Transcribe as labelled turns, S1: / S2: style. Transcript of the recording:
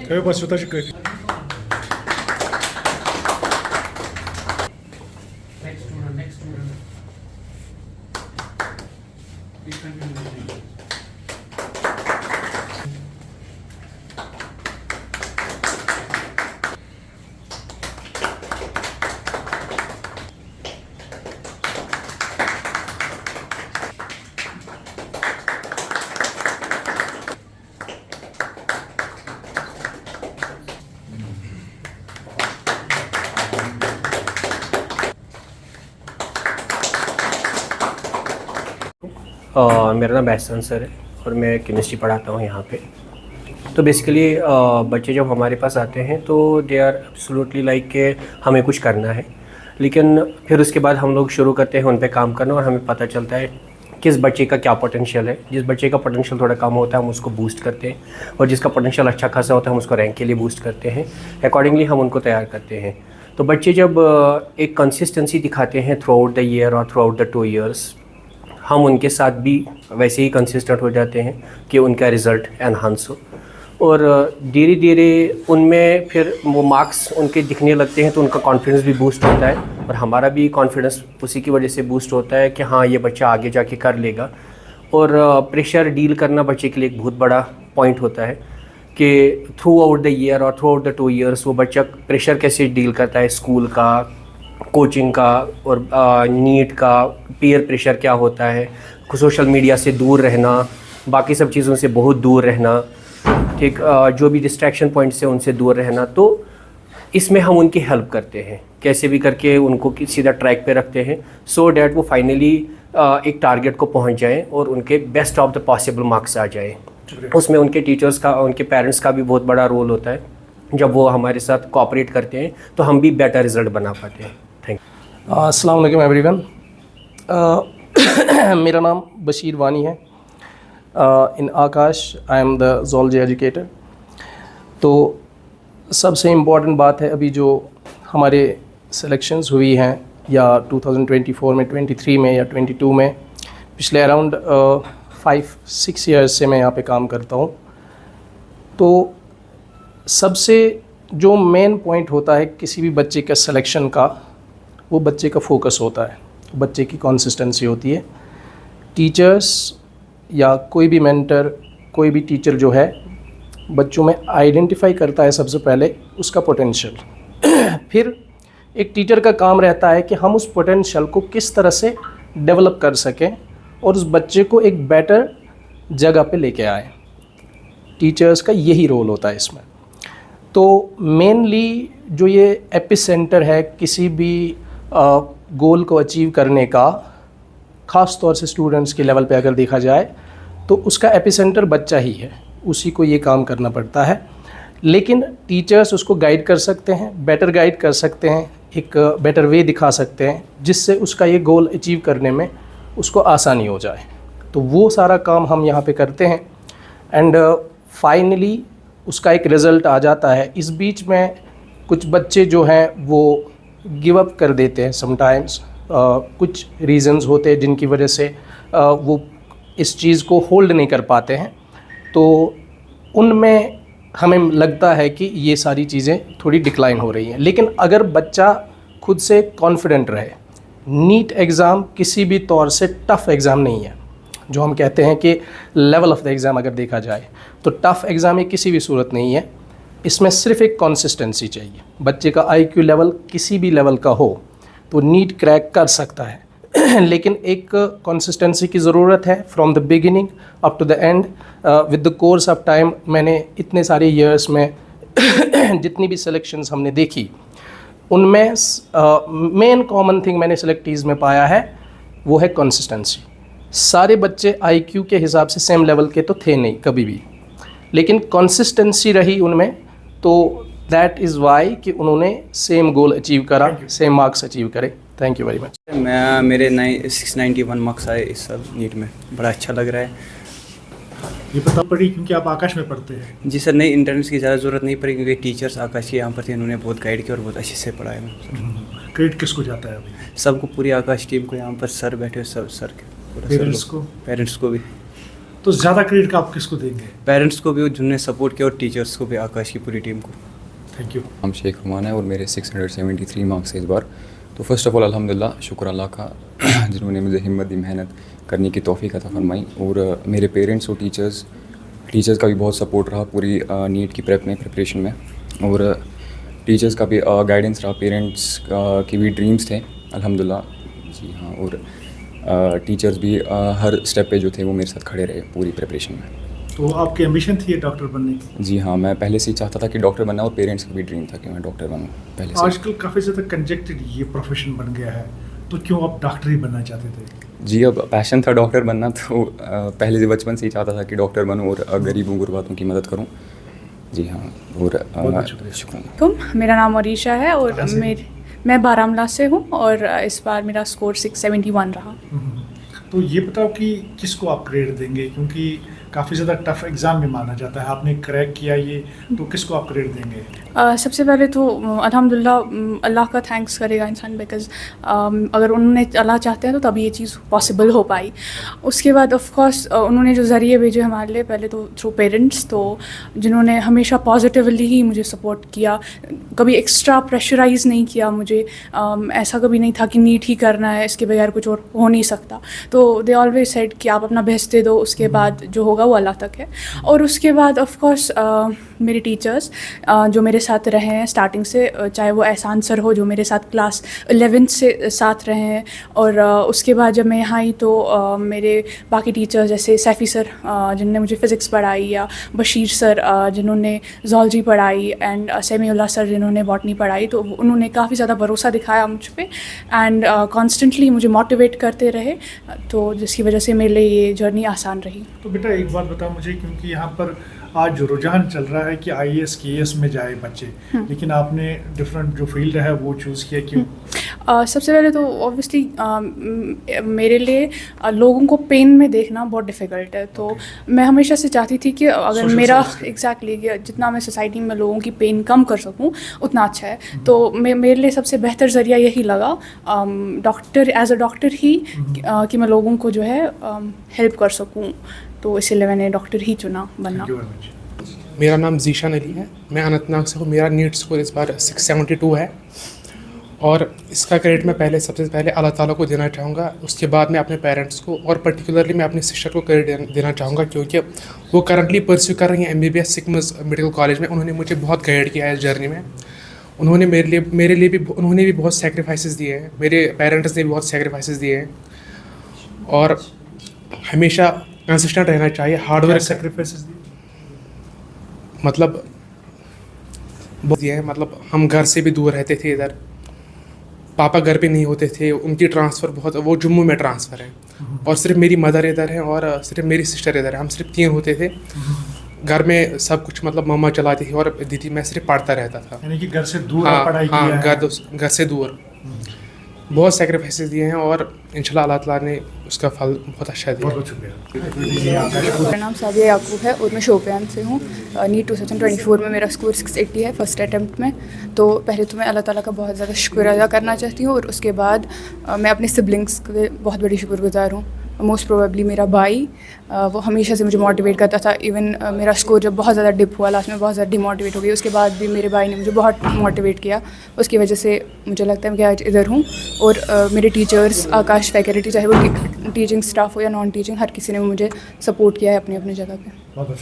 S1: Треба посвятать как.
S2: Next student. Please continue.
S3: मेरा नाम एहसान सर है और मैं केमिस्ट्री पढ़ाता हूँ यहाँ पे। तो बेसिकली बच्चे जब हमारे पास आते हैं तो दे आर एब्सोल्युटली लाइक के हमें कुछ करना है, लेकिन फिर उसके बाद हम लोग शुरू करते हैं उन पे काम करना और हमें पता चलता है किस बच्चे का क्या पोटेंशियल है। जिस बच्चे का पोटेंशियल थोड़ा कम होता है हम उसको बूस्ट करते हैं और जिसका पोटेंशियल अच्छा खासा होता है हम उसको रैंक के लिए बूस्ट करते हैं। अकॉर्डिंगली हम उनको तैयार करते हैं। तो बच्चे जब एक कंसिस्टेंसी दिखाते हैं थ्रू आउट द ईयर और थ्रू आउट द 2 years, हम उनके साथ भी वैसे ही कंसिस्टेंट हो जाते हैं कि उनका रिज़ल्ट एनहांस हो और धीरे धीरे उनमें फिर वो मार्क्स उनके दिखने लगते हैं तो उनका कॉन्फिडेंस भी बूस्ट होता है और हमारा भी कॉन्फिडेंस उसी की वजह से बूस्ट होता है कि हाँ ये बच्चा आगे जाके कर लेगा। और प्रेशर डील करना बच्चे के लिए एक बहुत बड़ा पॉइंट होता है कि थ्रू आउट द ईयर और थ्रू आउट द 2 years वो बच्चा प्रेशर कैसे डील करता है, स्कूल का, कोचिंग का और नीट का, पीयर प्रेशर क्या होता है, सोशल मीडिया से दूर रहना, बाकी सब चीज़ों से बहुत दूर रहना, ठीक, जो भी डिस्ट्रैक्शन पॉइंट से उनसे दूर रहना। तो इसमें हम उनकी हेल्प करते हैं, कैसे भी करके उनको सीधा ट्रैक पे रखते हैं सो डैट वो फाइनली एक टारगेट को पहुंच जाएं और उनके best of the possible marks आ जाए। उसमें उनके टीचर्स का, उनके पेरेंट्स का भी बहुत बड़ा रोल होता है। जब वो हमारे साथ कोऑपरेट करते हैं तो हम भी बेटर रिजल्ट बना पाते हैं। Thank you.
S4: अस्सलाम वालेकुम एवरीवन। मेरा नाम बशीर वानी है। In Aakash I am the zoology educator. तो सबसे इम्पॉर्टेंट बात है अभी जो हमारे सिलेक्शंस हुई हैं या 2024 में, 23 में या 22 में, पिछले अराउंड 5-6 years से मैं यहाँ पे काम करता हूँ। तो सबसे जो मेन पॉइंट होता है किसी भी बच्चे का सिलेक्शन का, वो बच्चे का फोकस होता है, बच्चे की कंसिस्टेंसी होती है। टीचर्स या कोई भी मेंटर, कोई भी टीचर जो है बच्चों में आइडेंटिफाई करता है सबसे पहले उसका पोटेंशियल। फिर एक टीचर का काम रहता है कि हम उस पोटेंशियल को किस तरह से डेवलप कर सकें और उस बच्चे को एक बेटर जगह पे लेके आए। टीचर्स का यही रोल होता है इसमें। तो मेनली जो ये एपिसेंटर है किसी भी गोल को अचीव करने का, ख़ास तौर से स्टूडेंट्स के लेवल पे अगर देखा जाए तो उसका एपिसेंटर बच्चा ही है, उसी को ये काम करना पड़ता है। लेकिन टीचर्स उसको गाइड कर सकते हैं, बेटर गाइड कर सकते हैं, एक बेटर वे दिखा सकते हैं जिससे उसका ये गोल अचीव करने में उसको आसानी हो जाए। तो वो सारा काम हम यहाँ पे करते हैं एंड फाइनली उसका एक रिज़ल्ट आ जाता है। इस बीच में कुछ बच्चे जो हैं वो गिव अप कर देते हैं समटाइम्स। कुछ रीज़न्स होते हैं जिनकी वजह से वो इस चीज़ को होल्ड नहीं कर पाते हैं। तो उनमें हमें लगता है कि ये सारी चीज़ें थोड़ी डिक्लाइन हो रही हैं। लेकिन अगर बच्चा खुद से कॉन्फिडेंट रहे, नीट एग्ज़ाम किसी भी तौर से टफ़ एग्ज़ाम नहीं है। जो हम कहते हैं कि लेवल ऑफ़ द एग्ज़ाम अगर देखा जाए तो टफ़ एग्ज़ाम ये किसी भी सूरत नहीं है। इसमें सिर्फ एक कंसिस्टेंसी चाहिए। बच्चे का आईक्यू लेवल किसी भी लेवल का हो तो नीट क्रैक कर सकता है। लेकिन एक कंसिस्टेंसी की ज़रूरत है from the beginning up to the end. With the course of time मैंने इतने सारे ईयर्स में जितनी भी सिलेक्शंस हमने देखी उनमें मेन कॉमन थिंग मैंने सिलेक्टीज़ में पाया है वो है कंसिस्टेंसी। सारे बच्चे आईक्यू के हिसाब से सेम लेवल के तो थे नहीं कभी भी, लेकिन कंसिस्टेंसी रही उनमें तो दैट इज़ वाई कि उन्होंने सेम गोल अचीव करा, सेम मार्क्स अचीव करे। Thank you very much.
S1: मेरे 691 मार्क्स आए इस साल नीट में, बड़ा अच्छा लग रहा है।
S5: ये पता पड़ी क्योंकि आप आकाश में पढ़ते हैं।
S1: जी सर, नहीं इंटरनेट की ज़्यादा ज़रूरत नहीं पड़ी क्योंकि टीचर्स आकाश के यहाँ पर थे, उन्होंने बहुत गाइड किया और बहुत अच्छे से पढ़ाया सर।
S5: क्रेडिट किसको जाता है अभी?
S1: सबको, पूरी आकाश टीम को, यहाँ पर सर बैठे सब सर के, पूरा सर
S5: पेरेंट्स
S1: लोग।
S5: को?
S1: पेरेंट्स को भी।
S5: तो ज़्यादा क्रेडिट का आप किसको देंगे?
S1: पेरेंट्स को भी जिन्होंने सपोर्ट किया और टीचर्स को भी, आकाश की पूरी टीम को।
S5: Thank you.
S6: हम शेख रुमान है और मेरे 673 मार्क्स है इस बार। तो फ़र्स्ट ऑफ़ ऑल अल्हम्दुलिल्लाह, शुक्र अल्लाह का जिन्होंने मुझे हिम्मत दी, मेहनत करने की तौफीक अता फरमाई। और मेरे पेरेंट्स और टीचर्स का भी बहुत सपोर्ट रहा पूरी नीट की प्रिपरेशन में। और टीचर्स का भी गाइडेंस रहा, पेरेंट्स की भी ड्रीम्स थे अल्हम्दुलिल्लाह। जी हाँ, और टीचर्स भी हर स्टेप पे जो थे वो मेरे साथ खड़े रहे पूरी प्रिपरेशन में।
S5: तो आपकी एम्बिशन थी डॉक्टर बनने की?
S6: जी हाँ, मैं पहले से ही चाहता था कि डॉक्टर बनना, और पेरेंट्स का भी ड्रीम था कि मैं डॉक्टर बनूँ पहले से।
S5: आजकल काफ़ी ज़्यादा कंजेक्टेड ये प्रोफेशन बन गया है, तो क्यों आप डॉक्टर ही बनना चाहते थे?
S6: जी, अब पैशन था डॉक्टर बनना, तो पहले से बचपन से ही चाहता था कि डॉक्टर बनूं और गरीबों गुरबातों की मदद करूं। जी हाँ, और शुक्रिया।
S7: मेरा नाम अरीशा है और मैं बारामूला से हूँ और इस बार मेरा स्कोर 671 रहा।
S5: तो ये बताओ कि किसको आप क्रेडिट देंगे, क्योंकि काफ़ी ज़्यादा टफ एग्ज़ाम भी माना जाता है, आपने क्रैक किया ये, तो किसको आप क्रेडिट देंगे?
S7: सबसे पहले तो अल्हम्दुलिल्लाह अल्लाह का थैंक्स करेगा इंसान, बिकॉज़ अगर उन्होंने अल्लाह चाहते हैं तो तभी ये चीज़ पॉसिबल हो पाई। उसके बाद ऑफ कोर्स उन्होंने जो ज़रिए भेजे हमारे लिए, पहले तो थ्रू पेरेंट्स, तो जिन्होंने हमेशा पॉजिटिवली ही मुझे सपोर्ट किया, कभी एक्स्ट्रा प्रेशराइज़ नहीं किया मुझे। ऐसा कभी नहीं था कि नीट ही करना है, इसके बगैर कुछ और हो नहीं सकता। तो दे ऑलवेज सेड कि आप अपना बेस्ट दे दो, उसके बाद जो होगा वो अल्लाह तक है। और उसके बाद ऑफ कोर्स मेरे टीचर्स जो मेरे साथ रहे हैं स्टार्टिंग से, चाहे वो एहसान सर हो जो मेरे साथ क्लास 11th से साथ रहे हैं, और उसके बाद जब मैं यहाँ आई तो मेरे बाकी टीचर्स जैसे सैफ़ी सर जिन्होंने मुझे फ़िज़िक्स पढ़ाई, या बशीर सर जिन्होंने ज़ूलॉजी पढ़ाई, एंड सेमीउल्लाह सर जिन्होंने बॉटनी पढ़ाई, तो उन्होंने काफ़ी ज़्यादा भरोसा दिखाया मुझ पे एंड कॉन्स्टेंटली मुझे मोटिवेट करते रहे, तो जिसकी वजह से मेरे लिए ये जर्नी आसान रही।
S5: तो बेटा एक बात बताओ मुझे, क्योंकि यहाँ पर आज जो रुझान चल रहा है कि IAS KAS में जाए बच्चे, लेकिन आपने डिफरेंट जो फील्ड है वो चूज़ किया, क्यों?
S7: सबसे पहले तो ऑब्वियसली मेरे लिए लोगों को पेन में देखना बहुत डिफ़िकल्ट है, तो मैं हमेशा से चाहती थी कि अगर
S5: Social
S7: मेरा
S5: service के।
S7: एग्जैक्टली जितना मैं सोसाइटी में लोगों की पेन कम कर सकूं उतना अच्छा है। तो मेरे लिए सबसे बेहतर ज़रिया यही लगा, डॉक्टर एज अ डॉक्टर ही, कि मैं लोगों को जो है हेल्प कर सकूं, तो इसीलिए मैंने डॉक्टर ही चुना बनना।
S5: Thank you very much.
S8: मेरा नाम ज़ीशान अली है, मैं अनंतनाग से हूँ। मेरा नीट स्कोर इस बार 672 है, और इसका क्रेडिट मैं सबसे पहले अल्लाह ताला को देना चाहूँगा। उसके बाद मैं अपने पेरेंट्स को, और पर्टिकुलरली मैं अपनी सिस्टर को क्रेडिट देना चाहूँगा, क्योंकि वो करंटली परस्यू कर रही हैं MBBS सिकमस मेडिकल कॉलेज में। उन्होंने मुझे बहुत गाइड किया है इस जर्नी में। उन्होंने मेरे लिए भी उन्होंने भी बहुत सेक्रीफाइसेस दिए हैं, मेरे पेरेंट्स ने भी बहुत सेक्रीफाइसेस दिए हैं, और हमेशा कंसिस्टेंट रहना चाहिए, हार्ड वर्क।
S5: सेक्रीफाइसेस दिए
S8: मतलब बहुत दिए हैं, मतलब हम घर से भी दूर रहते थे, इधर पापा घर पे नहीं होते थे, उनकी ट्रांसफ़र बहुत, वो जम्मू में ट्रांसफ़र है, और सिर्फ मेरी मदर इधर है और सिर्फ मेरी सिस्टर इधर है। हम सिर्फ 3 होते थे घर में, सब कुछ मतलब मम्मा चलाती थी और दीदी, मैं सिर्फ पढ़ता रहता था।
S5: यानी कि घर से दूर
S8: हाँ
S5: पढ़ाई
S8: हाँ,
S5: किया है।
S8: घर से दूर बहुत सेक्रीफाइसेस दिए हैं, और इंशाल्लाह अल्लाह ताला ने उसका फल बहुत अच्छा दिया।
S5: बहुत बहुत शुक्रिया।
S7: मेरा नाम सादिया याकूब है और मैं शोपियान से हूँ। नीट 2024 में मेरा स्कोर 680 है फर्स्ट अटैम्प्ट में। तो पहले तो मैं अल्लाह ताला का बहुत ज़्यादा शुक्र अदा करना चाहती हूँ, और उसके बाद मैं अपने सिबलिंग्स के बहुत बड़ी शुक्रगुजार हूँ। मोस्ट प्रोबेबली मेरा भाई, वो हमेशा से मुझे मोटिवेट करता था। इवन मेरा स्कोर जब बहुत ज़्यादा डिप हुआ, लास्ट में बहुत ज़्यादा डिमोटिवेट हो गई, उसके बाद भी मेरे भाई ने मुझे बहुत मोटिवेट किया। उसकी वजह से मुझे लगता है कि आज इधर हूँ। और मेरे टीचर्स, आकाश फैकल्टी, चाहे वो टीचिंग स्टाफ हो या नॉन टीचिंग, हर किसी ने मुझे सपोर्ट किया है अपनी अपनी जगह पे।
S5: बहुत बहुत